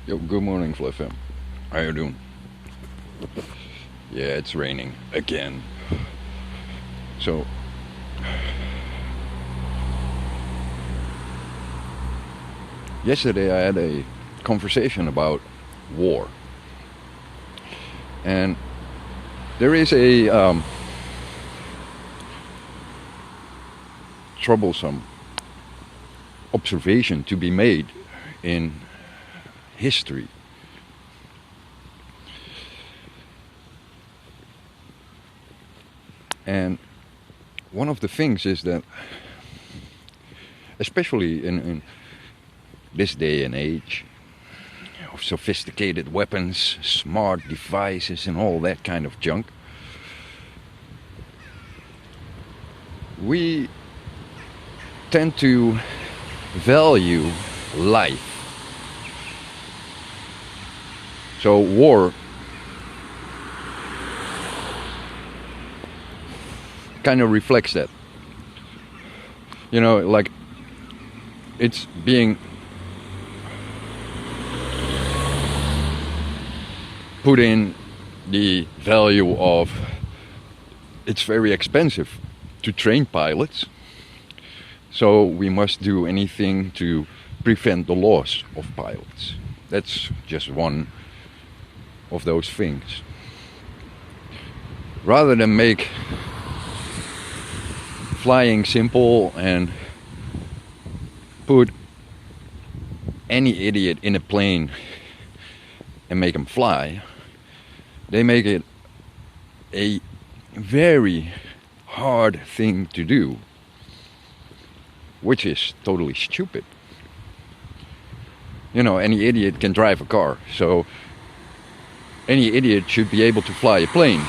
Yo, good morning, Fliffim. How you doing? Yeah, it's raining again. So, yesterday I had a conversation about war, and there is a troublesome observation to be made in history. And one of the things is that, especially in this day and age of sophisticated weapons, smart devices, and all that kind of junk, we tend to value life. So war kind of reflects that. You know, like it's being put in the value of it's very expensive to train pilots, so we must do anything to prevent the loss of pilots. That's just one of those things. Rather than make flying simple and put any idiot in a plane and make him fly, they make it a very hard thing to do, which is totally stupid. You know, any idiot can drive a car, so any idiot should be able to fly a plane.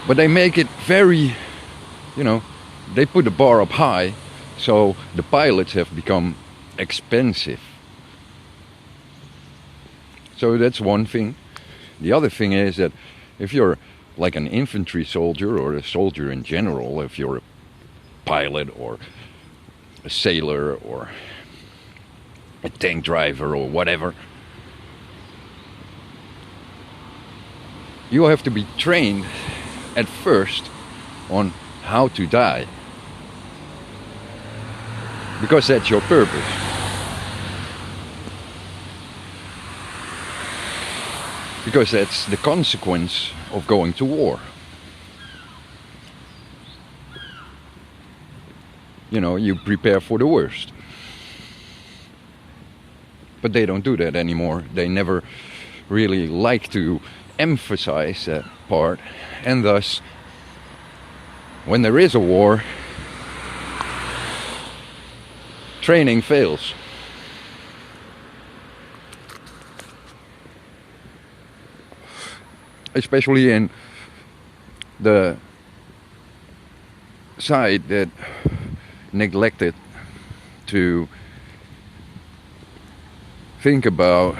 But they make it very, they put the bar up high, so the pilots have become expensive. So that's one thing. The other thing is that if you're like an infantry soldier or a soldier in general, if you're a pilot or a sailor or a tank driver or whatever, you have to be trained at first on how to die, because that's your purpose. Because that's the consequence of going to war. You know, you prepare for the worst. But they don't do that anymore. They never really like to emphasize that part, and thus when there is a war, training fails. Especially in the side that neglected to think about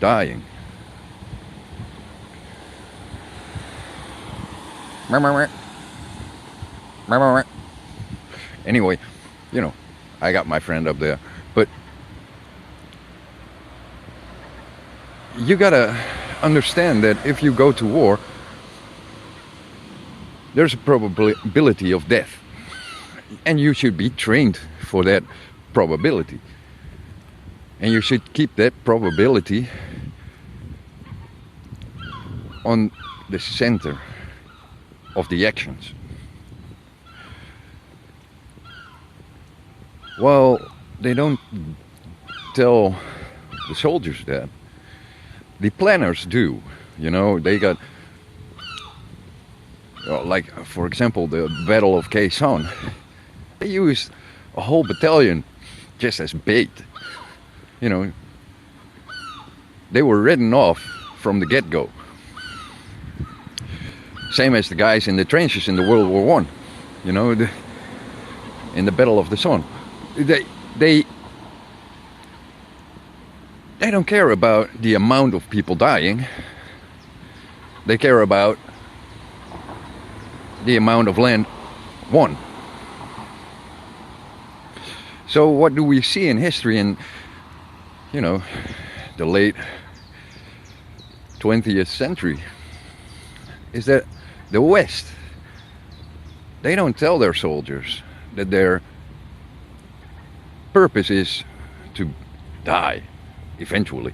dying. Anyway, I got my friend up there, but you gotta understand that if you go to war, there's a probability of death, and you should be trained for that probability, and you should keep that probability on the center of the actions. Well, they don't tell the soldiers that. The planners do. They got, like, for example, the Battle of Quai Son. They used a whole battalion just as bait. They were written off from the get-go. Same as the guys in the trenches in the World War One. In the Battle of the Somme. They don't care about the amount of people dying. They care about the amount of land won. So what do we see in history? And the late 20th century is that the West, they don't tell their soldiers that their purpose is to die eventually.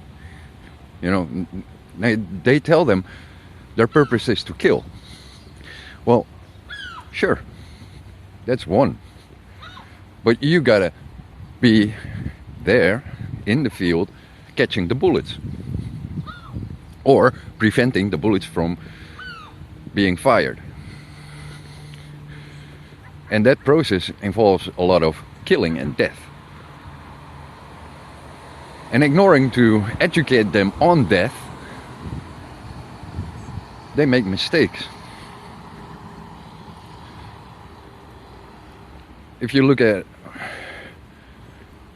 You know, they tell them their purpose is to kill. Well, sure, that's one. But you gotta be there in the field catching the bullets, or preventing the bullets from being fired. And that process involves a lot of killing and death. And ignoring to educate them on death, they make mistakes. If you look at,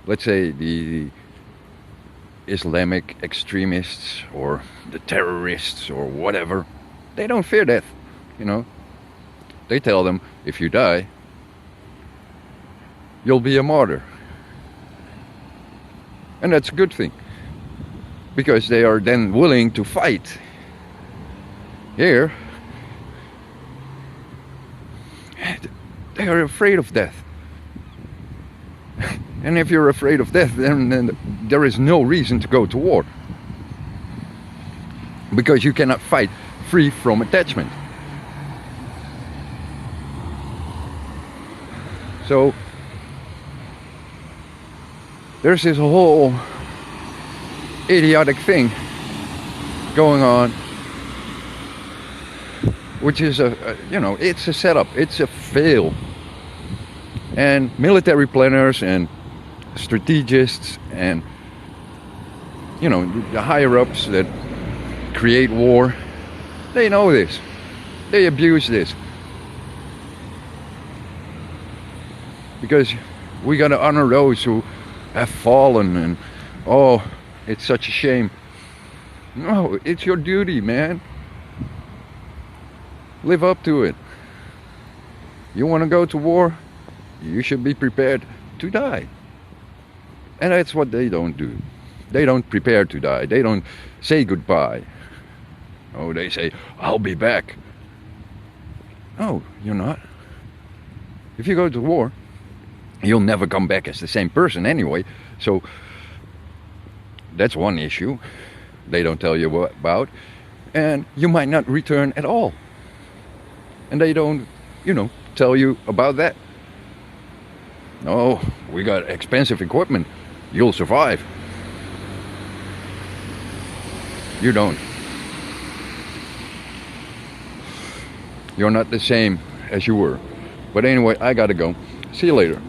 let's say, the Islamic extremists or the terrorists or whatever, they don't fear death, you know. They tell them, if you die, you'll be a martyr. And that's a good thing, because they are then willing to fight. Here, they are afraid of death. And if you're afraid of death, then there is no reason to go to war. Because you cannot fight free from attachment. So, there's this whole idiotic thing going on, which is it's a setup, it's a fail. And military planners and strategists and, you know, the higher ups that create war, they know this. They abuse this. Because we gotta honor those who have fallen, and oh, it's such a shame. No, it's your duty, man. Live up to it. You want to go to war? You should be prepared to die. And that's what they don't do. They don't prepare to die. They don't say goodbye. Oh, they say, I'll be back. No, you're not. If you go to war, you'll never come back as the same person anyway. So that's one issue they don't tell you about. And you might not return at all. And they don't, tell you about that. No, we got expensive equipment. You'll survive. You don't. You're not the same as you were. But anyway, I gotta go. See you later.